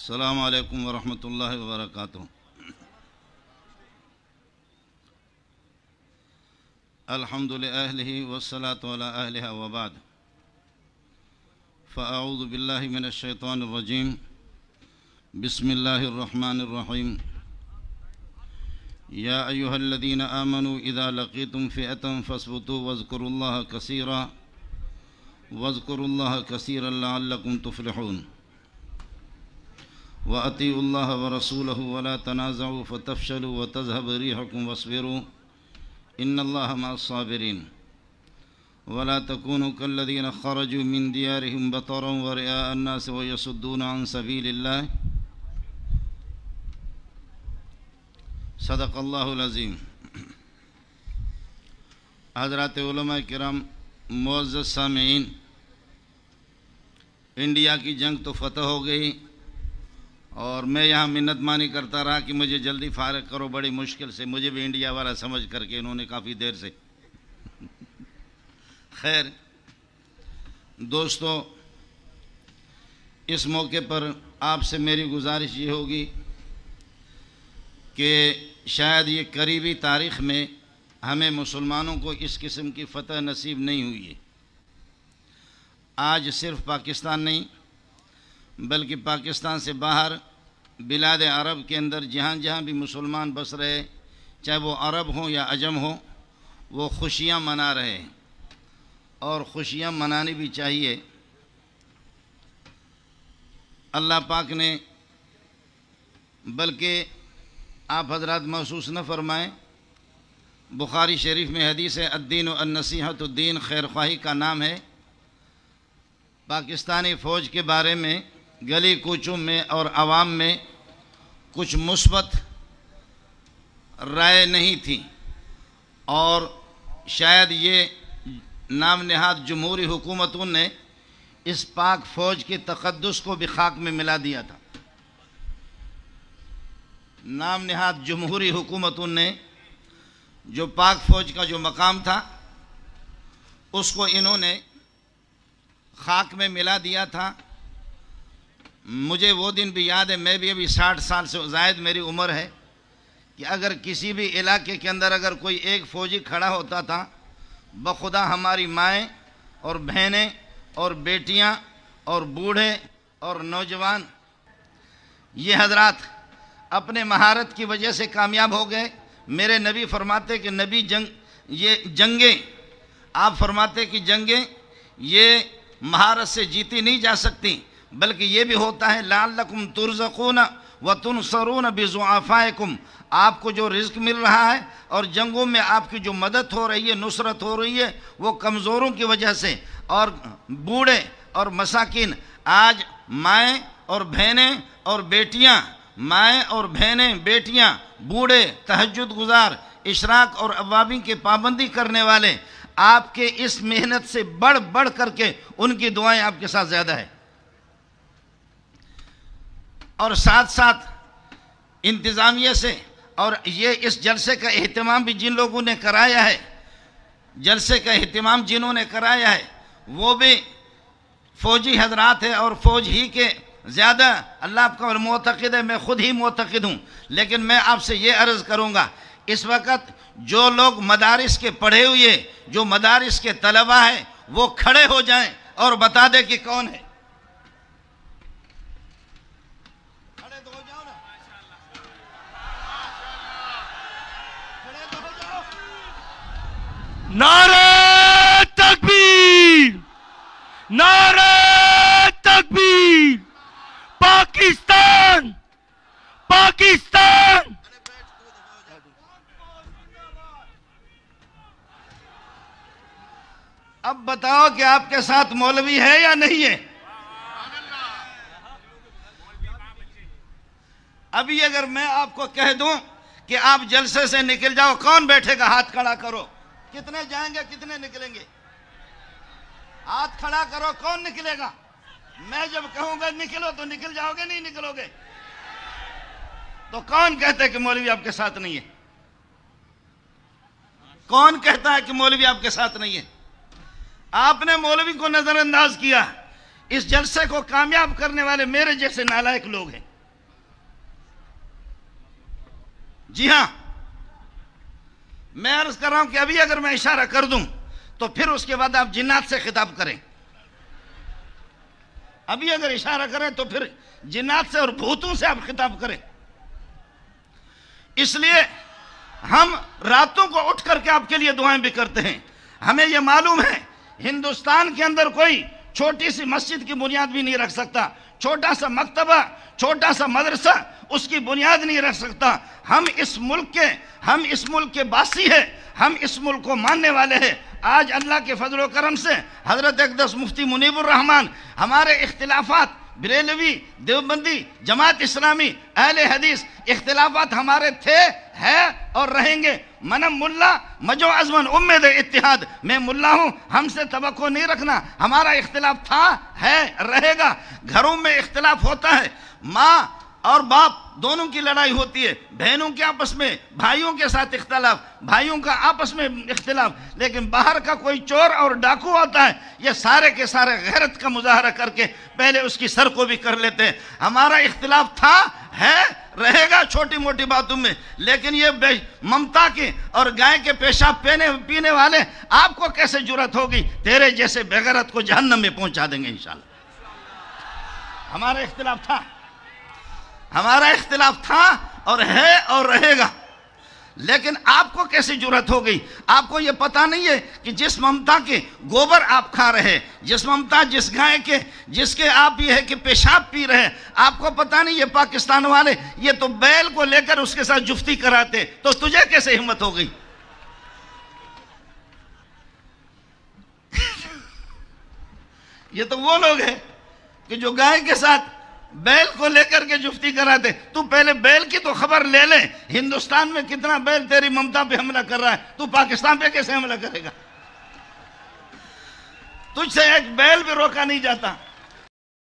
السلام علیکم ورحمۃ اللہ وبرکاتہ۔ الحمد لأہلہ والصلاة علی اہلہا وبعد، فاعوذ باللہ من الشیطان الرجیم، بسم اللہ الرحمن الرحیم۔ یا ایہا الذین آمنوا اذا لقیتم فئة فاثبتوا واذکروا اللہ کثیرا لعلکم تفلحون۔ وَأَطِيعُوا اللَّهَ وَرَسُولَهُ وَلَا تَنَازَعُوا فَتَفْشَلُوا وَتَذْهَبَ رِيحُكُمْ وَاصْبِرُوا إِنَّ اللَّهَ مَعَ الصَّابِرِينَ وَلَا تَكُونُوا كَالَّذِينَ خَرَجُوا مِنْ دِيَارِهِمْ بَطَرًا وَرِئَاءَ النَّاسِ وَيَصُدُّونَ عَنْ سَبِيلِ اللَّهِ صدق اللہ العظیم۔ حضرات علماء کرام، معزز سامعین، انڈیا کی جنگ تو فتح ہو گئی اور میں یہاں منت مانی کرتا رہا کہ مجھے جلدی فارغ کرو، بڑی مشکل سے، مجھے بھی انڈیا والا سمجھ کر کے انہوں نے کافی دیر سے۔ خیر دوستو، اس موقع پر آپ سے میری گزارش یہ ہوگی کہ شاید یہ قریبی تاریخ میں ہمیں مسلمانوں کو اس قسم کی فتح نصیب نہیں ہوئی ہے۔ آج صرف پاکستان نہیں بلکہ پاکستان سے باہر بلاد عرب کے اندر جہاں جہاں بھی مسلمان بس رہے، چاہے وہ عرب ہوں یا عجم ہوں، وہ خوشیاں منا رہے ہیں اور خوشیاں منانی بھی چاہیے۔ اللہ پاک نے، بلکہ آپ حضرات محسوس نہ فرمائیں، بخاری شریف میں حدیث ہے، الدین النصیحۃ، الدین خیر خواہی کا نام ہے۔ پاکستانی فوج کے بارے میں گلی کوچوں میں اور عوام میں کچھ مثبت رائے نہیں تھی، اور شاید یہ نام نہاد جمہوری حکومتوں نے اس پاک فوج کے تقدس کو بھی خاک میں ملا دیا تھا۔ نام نہاد جمہوری حکومتوں نے جو پاک فوج کا جو مقام تھا اس کو انہوں نے خاک میں ملا دیا تھا۔ مجھے وہ دن بھی یاد ہے، میں بھی ابھی 60 سال سے زائد میری عمر ہے، کہ اگر کسی بھی علاقے کے اندر اگر کوئی ایک فوجی کھڑا ہوتا تھا، بخدا ہماری مائیں اور بہنیں اور بیٹیاں اور بوڑھے اور نوجوان، یہ حضرات اپنے مہارت کی وجہ سے کامیاب ہو گئے۔ میرے نبی فرماتے کہ جنگیں آپ فرماتے کہ جنگیں یہ مہارت سے جیتی نہیں جا سکتی، بلکہ یہ بھی ہوتا ہے لعلکم ترزقون وتنصرون بضعفائکم، آپ کو جو رزق مل رہا ہے اور جنگوں میں آپ کی جو مدد ہو رہی ہے، نصرت ہو رہی ہے، وہ کمزوروں کی وجہ سے۔ اور بوڑھے اور مساکین، آج مائیں اور بہنیں اور بیٹیاں، مائیں اور بہنیں بیٹیاں، بوڑھے، تہجد گزار، اشراق اور اوابین کے پابندی کرنے والے، آپ کے اس محنت سے بڑھ کر کے ان کی دعائیں آپ کے ساتھ زیادہ ہے۔ اور ساتھ ساتھ انتظامیہ سے، اور یہ اس جلسے کا اہتمام بھی جن لوگوں نے کرایا ہے، جلسے کا اہتمام جنہوں نے کرایا ہے وہ بھی فوجی حضرات ہیں، اور فوج ہی کے زیادہ اللہ آپ کا معتقد ہے، میں خود ہی معتقد ہوں، لیکن میں آپ سے یہ عرض کروں گا، اس وقت جو لوگ مدارس کے پڑھے ہوئے، جو مدارس کے طلبہ ہیں، وہ کھڑے ہو جائیں اور بتا دیں کہ کون ہے۔ کھڑے تو ہو جاؤ نا، کھڑے تو ہو جاؤ۔ نعرہ تکبیر، نعرہ تکبیر، پاکستان، پاکستان۔ اب بتاؤ کہ آپ کے ساتھ مولوی ہے یا نہیں ہے؟ ابھی اگر میں آپ کو کہہ دوں کہ آپ جلسے سے نکل جاؤ، کون بیٹھے گا؟ ہاتھ کھڑا کرو۔ کتنے جائیں گے، کتنے نکلیں گے؟ ہاتھ کھڑا کرو، کون نکلے گا؟ میں جب کہوں گا نکلو تو نکل جاؤ گے، نہیں نکلو گے؟ تو کون کہتا ہے کہ مولوی آپ کے ساتھ نہیں ہے؟ کون کہتا ہے کہ مولوی آپ کے ساتھ نہیں ہے؟ آپ نے مولوی کو نظر انداز کیا۔ اس جلسے کو کامیاب کرنے والے میرے جیسے نالائق لوگ ہیں۔ جی ہاں، میں عرض کر رہا ہوں کہ ابھی اگر میں اشارہ کر دوں تو پھر اس کے بعد آپ جنات سے خطاب کریں. ابھی اگر اشارہ کریں تو پھر جنات سے اور بھوتوں سے آپ خطاب کریں. اس لیے ہم راتوں کو اٹھ کر کے آپ کے لیے دعائیں بھی کرتے ہیں. ہمیں یہ معلوم ہے ہندوستان کے اندر کوئی چھوٹی سی مسجد کی بنیاد بھی نہیں رکھ سکتا، چھوٹا سا مکتبہ، چھوٹا سا مدرسہ اس کی بنیاد نہیں رکھ سکتا. ہم اس ملک کے باسی ہیں، ہم اس ملک کو ماننے والے ہیں. آج اللہ کے فضل و کرم سے حضرت اقدس مفتی منیب الرحمن ہمارے اختلافات، بریلوی، دیوبندی، جماعت اسلامی، اہل حدیث، اختلافات ہمارے تھے، ہے اور رہیں گے. منم ملا مجو ازمن امید اتحاد، میں ملا ہوں، ہم سے توقع نہیں رکھنا. ہمارا اختلاف تھا، ہے، رہے گا. گھروں میں اختلاف ہوتا ہے، ماں اور باپ دونوں کی لڑائی ہوتی ہے، بہنوں کے آپس میں، بھائیوں کے ساتھ اختلاف، بھائیوں کا آپس میں اختلاف. لیکن باہر کا کوئی چور اور ڈاکو ہوتا ہے، یہ سارے کے سارے غیرت کا مظاہرہ کر کے پہلے اس کی سر کو بھی کر لیتے ہیں. ہمارا اختلاف تھا، ہے، رہے گا چھوٹی موٹی باتوں میں. لیکن یہ ممتا کے اور گائے کے پیشاب پینے والے آپ کو کیسے جرأت ہوگی؟ تیرے جیسے بغیرت کو جہنم میں پہنچا دیں گے انشاءاللہ. ہمارا اختلاف تھا اور ہے اور رہے گا. لیکن آپ کو کیسے جرأت ہو گئی؟ آپ کو یہ پتا نہیں ہے کہ جس ممتا کے گوبر آپ کھا رہے، جس ممتا جس گائے کے جس کے آپ یہ ہے کہ پیشاب پی رہے، آپ کو پتا نہیں یہ پاکستان والے یہ تو بیل کو لے کر اس کے ساتھ جفتی کراتے، تو تجھے کیسے ہمت ہو گئی؟ یہ تو وہ لوگ ہیں کہ جو گائے کے ساتھ بیل کو لے کر کے جفتی کراتے. تو پہلے بیل کی تو خبر لے لے، ہندوستان میں کتنا بیل تیری ممتا پہ حملہ کر رہا ہے، تو پاکستان پہ کیسے حملہ کرے گا؟ تجھ سے ایک بیل بھی روکا نہیں جاتا.